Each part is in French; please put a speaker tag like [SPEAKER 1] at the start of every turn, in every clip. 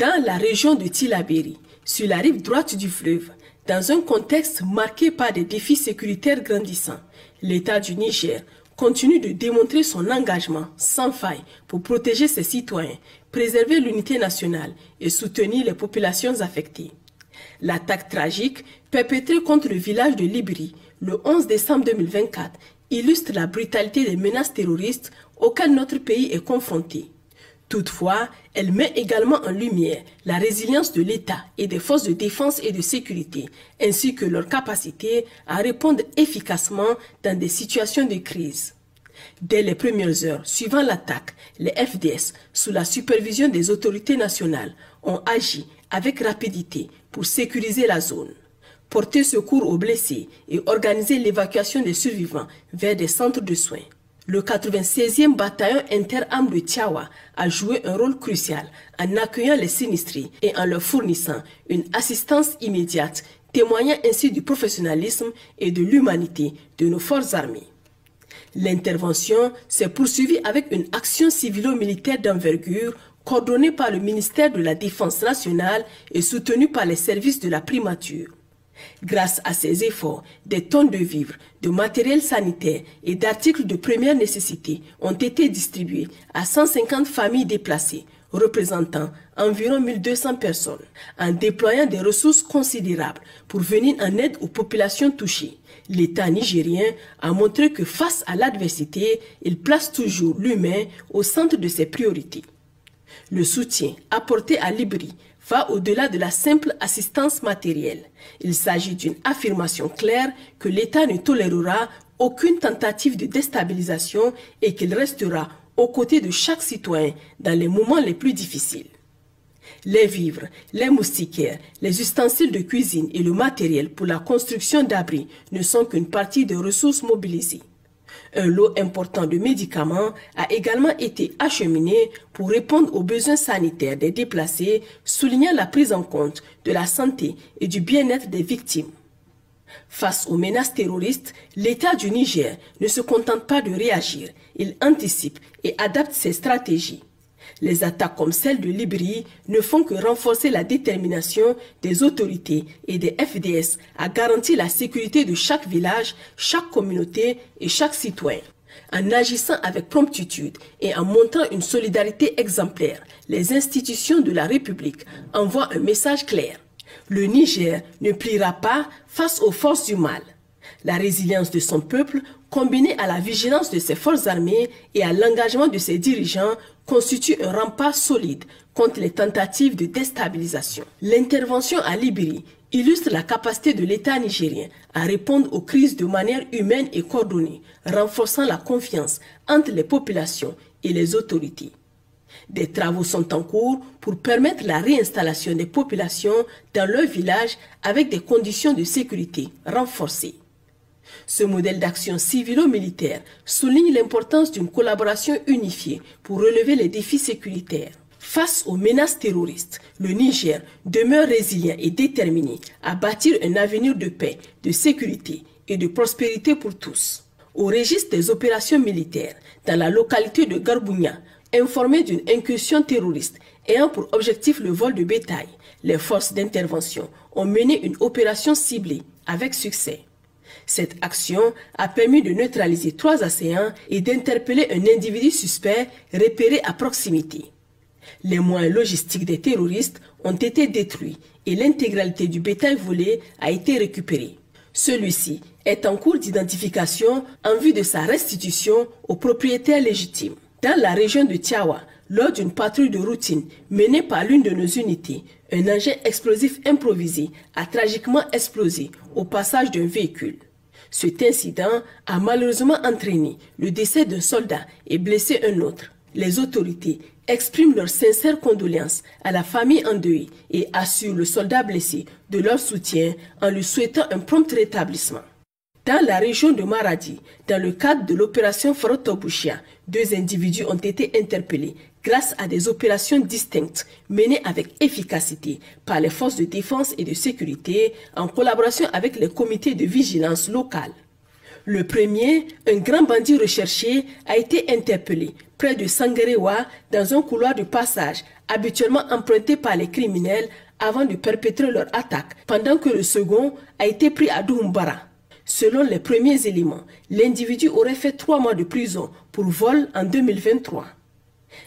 [SPEAKER 1] Dans la région de Tillabéri, sur la rive droite du fleuve, dans un contexte marqué par des défis sécuritaires grandissants, l'État du Niger continue de démontrer son engagement sans faille pour protéger ses citoyens, préserver l'unité nationale et soutenir les populations affectées. L'attaque tragique perpétrée contre le village de Libri le 11 décembre 2024 illustre la brutalité des menaces terroristes auxquelles notre pays est confronté. Toutefois, elle met également en lumière la résilience de l'État et des forces de défense et de sécurité, ainsi que leur capacité à répondre efficacement dans des situations de crise. Dès les premières heures suivant l'attaque, les FDS, sous la supervision des autorités nationales, ont agi avec rapidité pour sécuriser la zone, porter secours aux blessés et organiser l'évacuation des survivants vers des centres de soins. Le 96e bataillon interarmes de Tiawa a joué un rôle crucial en accueillant les sinistrés et en leur fournissant une assistance immédiate, témoignant ainsi du professionnalisme et de l'humanité de nos forces armées. L'intervention s'est poursuivie avec une action civilo-militaire d'envergure coordonnée par le ministère de la Défense nationale et soutenue par les services de la primature. Grâce à ces efforts, des tonnes de vivres, de matériel sanitaire et d'articles de première nécessité ont été distribués à 150 familles déplacées, représentant environ 1200 personnes, en déployant des ressources considérables pour venir en aide aux populations touchées. L'État nigérien a montré que face à l'adversité, il place toujours l'humain au centre de ses priorités. Le soutien apporté à Libri va au-delà de la simple assistance matérielle. Il s'agit d'une affirmation claire que l'État ne tolérera aucune tentative de déstabilisation et qu'il restera aux côtés de chaque citoyen dans les moments les plus difficiles. Les vivres, les moustiquaires, les ustensiles de cuisine et le matériel pour la construction d'abris ne sont qu'une partie des ressources mobilisées. Un lot important de médicaments a également été acheminé pour répondre aux besoins sanitaires des déplacés, soulignant la prise en compte de la santé et du bien-être des victimes. Face aux menaces terroristes, l'État du Niger ne se contente pas de réagir, il anticipe et adapte ses stratégies. Les attaques comme celle de Libri ne font que renforcer la détermination des autorités et des FDS à garantir la sécurité de chaque village, chaque communauté et chaque citoyen. En agissant avec promptitude et en montrant une solidarité exemplaire, les institutions de la République envoient un message clair. Le Niger ne pliera pas face aux forces du mal. La résilience de son peuple, combinée à la vigilance de ses forces armées et à l'engagement de ses dirigeants, constitue un rempart solide contre les tentatives de déstabilisation. L'intervention à Libri illustre la capacité de l'État nigérien à répondre aux crises de manière humaine et coordonnée, renforçant la confiance entre les populations et les autorités. Des travaux sont en cours pour permettre la réinstallation des populations dans leur village avec des conditions de sécurité renforcées. Ce modèle d'action civilo-militaire souligne l'importance d'une collaboration unifiée pour relever les défis sécuritaires. Face aux menaces terroristes, le Niger demeure résilient et déterminé à bâtir un avenir de paix, de sécurité et de prospérité pour tous. Au registre des opérations militaires, dans la localité de Garbounia, informée d'une incursion terroriste ayant pour objectif le vol de bétail, les forces d'intervention ont mené une opération ciblée avec succès. Cette action a permis de neutraliser 3 assaillants et d'interpeller un individu suspect repéré à proximité. Les moyens logistiques des terroristes ont été détruits et l'intégralité du bétail volé a été récupérée. Celui-ci est en cours d'identification en vue de sa restitution aux propriétaires légitimes. Dans la région de Tiawa, lors d'une patrouille de routine menée par l'une de nos unités, un engin explosif improvisé a tragiquement explosé au passage d'un véhicule. Cet incident a malheureusement entraîné le décès d'un soldat et blessé un autre. Les autorités expriment leurs sincères condoléances à la famille endeuillée et assurent le soldat blessé de leur soutien en lui souhaitant un prompt rétablissement. Dans la région de Maradi, dans le cadre de l'opération Farotobouchia, 2 individus ont été interpellés grâce à des opérations distinctes menées avec efficacité par les forces de défense et de sécurité en collaboration avec les comités de vigilance locales. Le premier, un grand bandit recherché, a été interpellé près de Sangarewa dans un couloir de passage habituellement emprunté par les criminels avant de perpétrer leur attaque, pendant que le second a été pris à Doumbara. Selon les premiers éléments, l'individu aurait fait 3 mois de prison pour vol en 2023.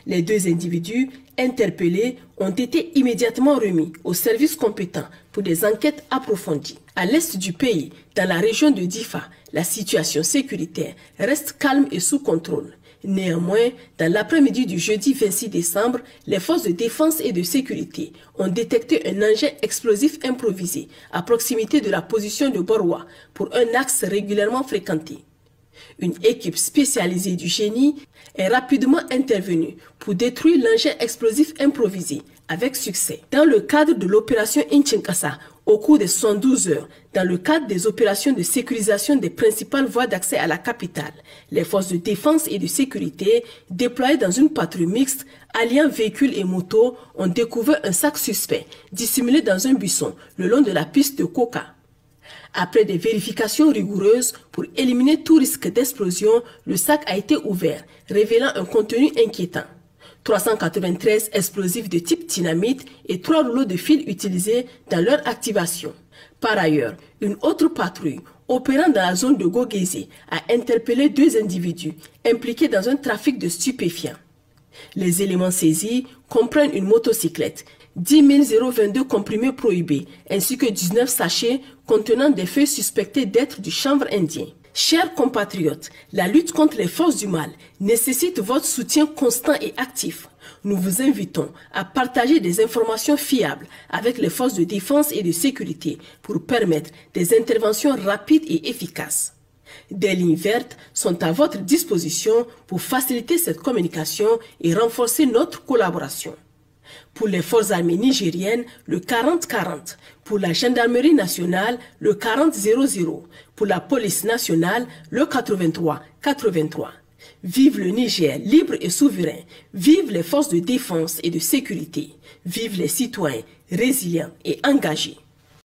[SPEAKER 1] Les 2 individus interpellés ont été immédiatement remis aux services compétents pour des enquêtes approfondies. À l'est du pays, dans la région de Difa, la situation sécuritaire reste calme et sous contrôle. Néanmoins, dans l'après-midi du jeudi 26 décembre, les forces de défense et de sécurité ont détecté un engin explosif improvisé à proximité de la position de Borwa pour un axe régulièrement fréquenté. Une équipe spécialisée du génie est rapidement intervenue pour détruire l'engin explosif improvisé avec succès. Dans le cadre de l'opération Inchinkasa, au cours des 72 heures, dans le cadre des opérations de sécurisation des principales voies d'accès à la capitale, les forces de défense et de sécurité déployées dans une patrouille mixte alliant véhicules et motos ont découvert un sac suspect dissimulé dans un buisson le long de la piste de Koka. Après des vérifications rigoureuses pour éliminer tout risque d'explosion, le sac a été ouvert, révélant un contenu inquiétant. 393 explosifs de type dynamite et 3 rouleaux de fil utilisés dans leur activation. Par ailleurs, une autre patrouille opérant dans la zone de Gogézé a interpellé 2 individus impliqués dans un trafic de stupéfiants. Les éléments saisis comprennent une motocyclette, 10 022 comprimés prohibés, ainsi que 19 sachets contenant des feuilles suspectées d'être du chanvre indien. Chers compatriotes, la lutte contre les forces du mal nécessite votre soutien constant et actif. Nous vous invitons à partager des informations fiables avec les forces de défense et de sécurité pour permettre des interventions rapides et efficaces. Des lignes vertes sont à votre disposition pour faciliter cette communication et renforcer notre collaboration. Pour les forces armées nigériennes, le 40-40. Pour la gendarmerie nationale, le 40-00. Pour la police nationale, le 83-83. Vive le Niger libre et souverain. Vive les forces de défense et de sécurité. Vive les citoyens résilients et engagés.